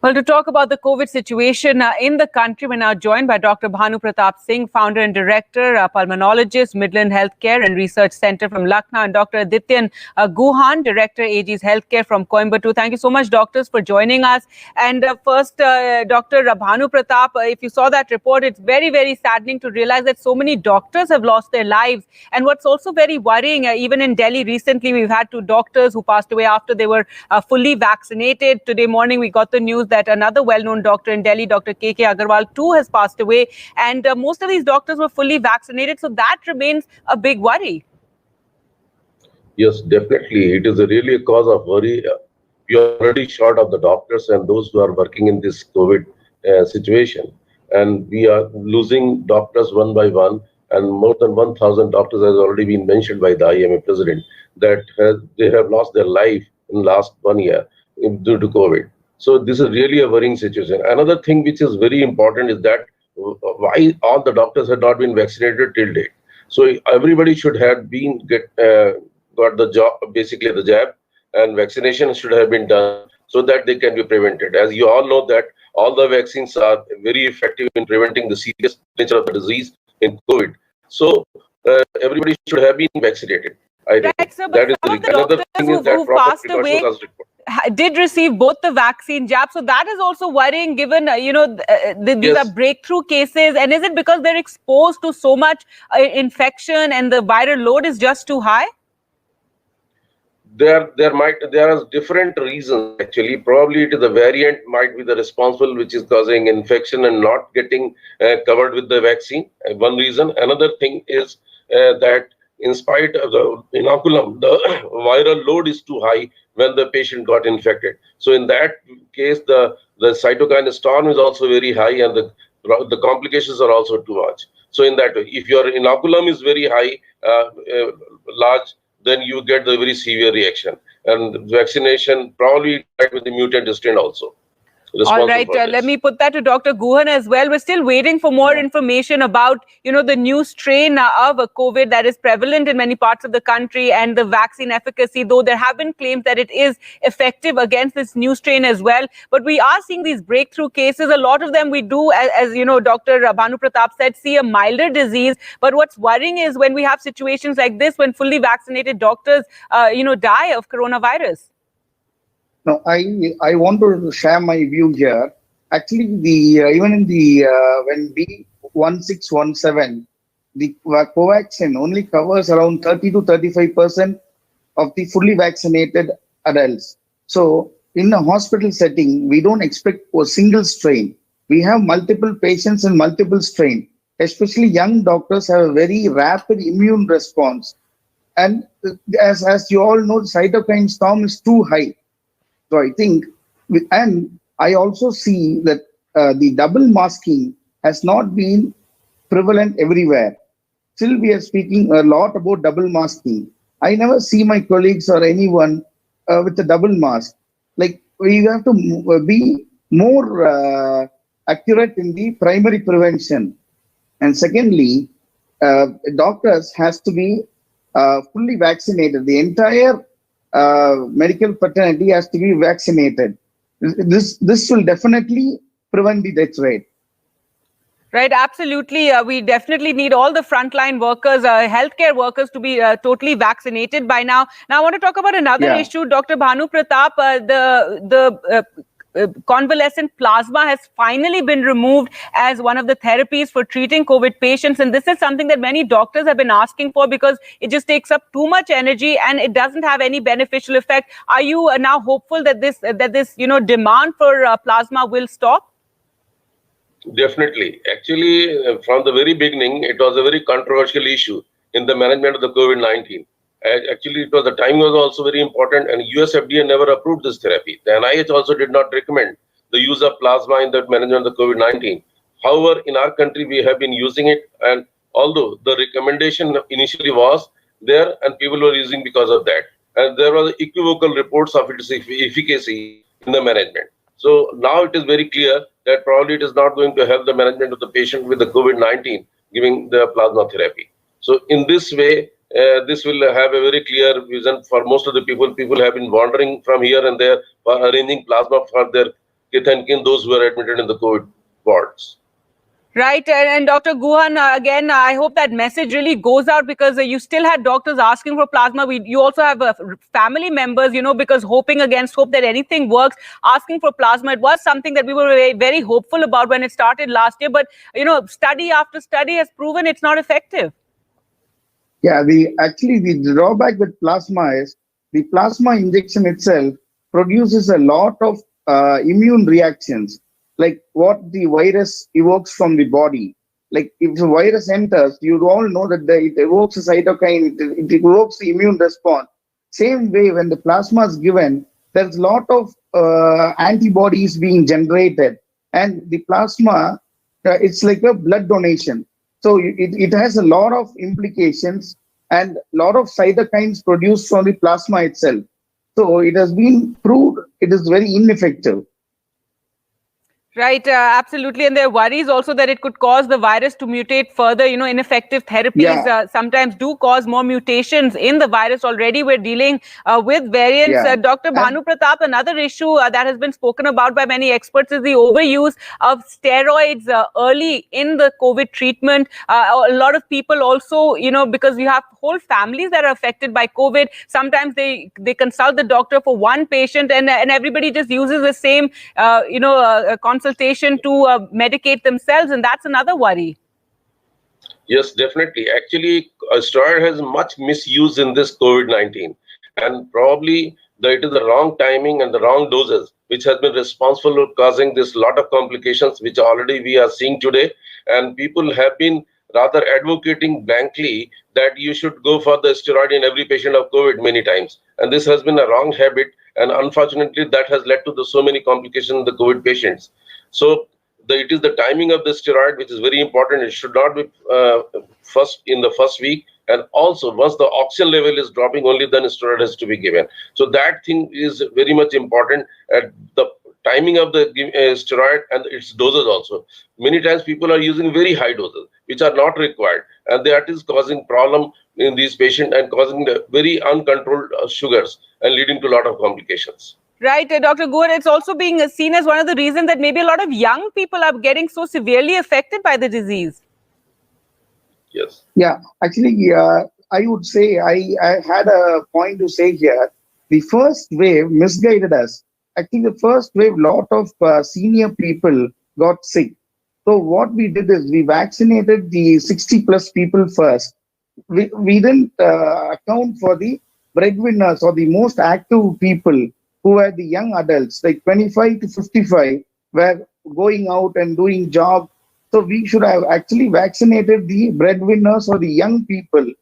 Well, to talk about the COVID situation in the country, we're now joined by Dr. Bhanu Pratap Singh, founder and director, pulmonologist, Midland Healthcare and Research Center from Lucknow, and Dr. Adityan Guhan, director, AG's Healthcare from Coimbatore. Thank you so much, doctors, for joining us. And first, Dr. Bhanu Pratap, if you saw that report, it's very, very saddening to realize that so many doctors have lost their lives. And what's also very worrying, even in Delhi recently, we've had 2 doctors who passed away after they were fully vaccinated. Today morning, we got the news that another well-known doctor in Delhi, Dr. K.K. Agarwal, too, has passed away. And most of these doctors were fully vaccinated. So that remains a big worry. Yes, definitely. It is really a cause of worry. We are already short of the doctors and those who are working in this COVID situation. And we are losing doctors one by one. And more than 1,000 doctors has already been mentioned by the IMA president that they have lost their life in the last 1 year due to COVID. So this is really a worrying situation. Another thing which is very important is that why all the doctors have not been vaccinated till date. So everybody should have been got the job, basically the jab, and vaccination should have been done so that they can be prevented. As you all know that all the vaccines are very effective in preventing the serious nature of the disease in COVID. So everybody should have been vaccinated. I think right, sir, that is another thing is that proper passed away did receive both the vaccine jab. So that is also worrying given, these are breakthrough cases. And is it because they're exposed to so much infection and the viral load is just too high? There are different reasons actually. Probably it is the variant might be the responsible which is causing infection and not getting covered with the vaccine. One reason. Another thing is that in spite of the inoculum, the viral load is too high when the patient got infected. So in that case, the cytokine storm is also very high and the complications are also too much. So in that way, if your inoculum is very high, large, then you get the very severe reaction. And vaccination probably with the mutant strain also. All right, let me put that to Dr. Guhan as well. We're still waiting for more information about, the new strain of COVID that is prevalent in many parts of the country and the vaccine efficacy, though there have been claims that it is effective against this new strain as well. But we are seeing these breakthrough cases. A lot of them we do, as Dr. Bhanu Pratap said, see a milder disease. But what's worrying is when we have situations like this, when fully vaccinated doctors, die of coronavirus. No, I want to share my view here. Actually, even in the when B1617, the Covaxin only covers around 30 to 35% of the fully vaccinated adults. So in a hospital setting, we don't expect a single strain. We have multiple patients and multiple strain. Especially young doctors have a very rapid immune response. And as you all know, the cytokine storm is too high. So I think, and I also see that the double masking has not been prevalent everywhere. Still, we are speaking a lot about double masking. I never see my colleagues or anyone with a double mask. Like, we have to be more accurate in the primary prevention. And secondly, doctors has to be fully vaccinated. The entire medical fraternity has to be vaccinated. This will definitely prevent the death rate. Right, absolutely. We definitely need all the frontline workers, healthcare workers to be totally vaccinated by now. Now, I want to talk about another issue. Dr. Bhanu Pratap, the convalescent plasma has finally been removed as one of the therapies for treating COVID patients. And this is something that many doctors have been asking for because it just takes up too much energy and it doesn't have any beneficial effect. Are you now hopeful that this demand for plasma will stop? Definitely. Actually, from the very beginning, it was a very controversial issue in the management of the COVID-19. Actually, the timing was also very important, and US FDA never approved this therapy. The NIH also did not recommend the use of plasma in the management of the COVID-19. However, in our country, we have been using it, and although the recommendation initially was there, and people were using because of that, and there were equivocal reports of its efficacy in the management. So now it is very clear that probably it is not going to help the management of the patient with the COVID-19 giving the plasma therapy. So in this way, this will have a very clear vision for most of the people. People have been wandering from here and there for arranging plasma for their kith and kin, those who are admitted in the COVID wards. Right. And Dr. Guhan, again, I hope that message really goes out, because you still had doctors asking for plasma. You also have family members, because hoping against hope that anything works, asking for plasma. It was something that we were very, very hopeful about when it started last year. But, study after study has proven it's not effective. Yeah, the drawback with plasma is the plasma injection itself produces a lot of immune reactions, like what the virus evokes from the body. Like if the virus enters, you all know that it evokes a cytokine, it evokes the immune response. Same way, when the plasma is given, there's a lot of antibodies being generated, and the plasma, it's like a blood donation. So it has a lot of implications and a lot of cytokines produced from the plasma itself. So it has been proved it is very ineffective. Right, absolutely. And there are worries also that it could cause the virus to mutate further. Ineffective therapies sometimes do cause more mutations in the virus. Already we're dealing with variants. Dr. Bhanu Pratap, another issue that has been spoken about by many experts is the overuse of steroids early in the COVID treatment. A lot of people also, because you have whole families that are affected by COVID, sometimes they consult the doctor for one patient, and everybody just uses the same, consultation to medicate themselves, and that's another worry. Yes, definitely. Actually, steroid has much misuse in this COVID-19, and probably it is the wrong timing and the wrong doses which has been responsible for causing this lot of complications which already we are seeing today. And people have been rather advocating blankly that you should go for the steroid in every patient of COVID many times, and this has been a wrong habit, and unfortunately that has led to so many complications in the COVID patients. So it is the timing of the steroid which is very important. It should not be in the first week, and also once the oxygen level is dropping, only then steroid has to be given. So that thing is very much important, at the timing of the steroid and its doses also. Many times people are using very high doses which are not required, and that is causing problem in these patients and causing the very uncontrolled sugars and leading to a lot of complications. Right, Dr. Guhan, it's also being seen as one of the reasons that maybe a lot of young people are getting so severely affected by the disease. Yes. Yeah, actually, I would say I had a point to say here. The first wave misguided us. Actually, the first wave, lot of senior people got sick. So what we did is we vaccinated the 60+ people first. We didn't account for the breadwinners or the most active people, who were the young adults, like 25 to 55, were going out and doing job. So we should have actually vaccinated the breadwinners or the young people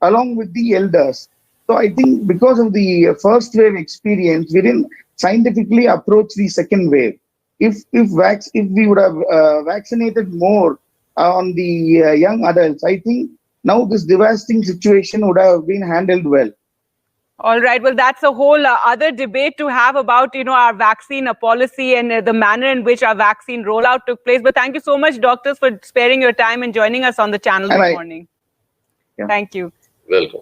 along with the elders. So I think because of the first wave experience, we didn't scientifically approach the second wave. If we would have vaccinated more on the young adults, I think now this devastating situation would have been handled well. All right. Well, that's a whole other debate to have about, our vaccine policy and the manner in which our vaccine rollout took place. But thank you so much, doctors, for sparing your time and joining us on the channel this morning. Yeah. Thank you. Welcome.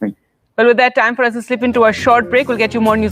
Well, with that, time for us to slip into a short break. We'll get you more news.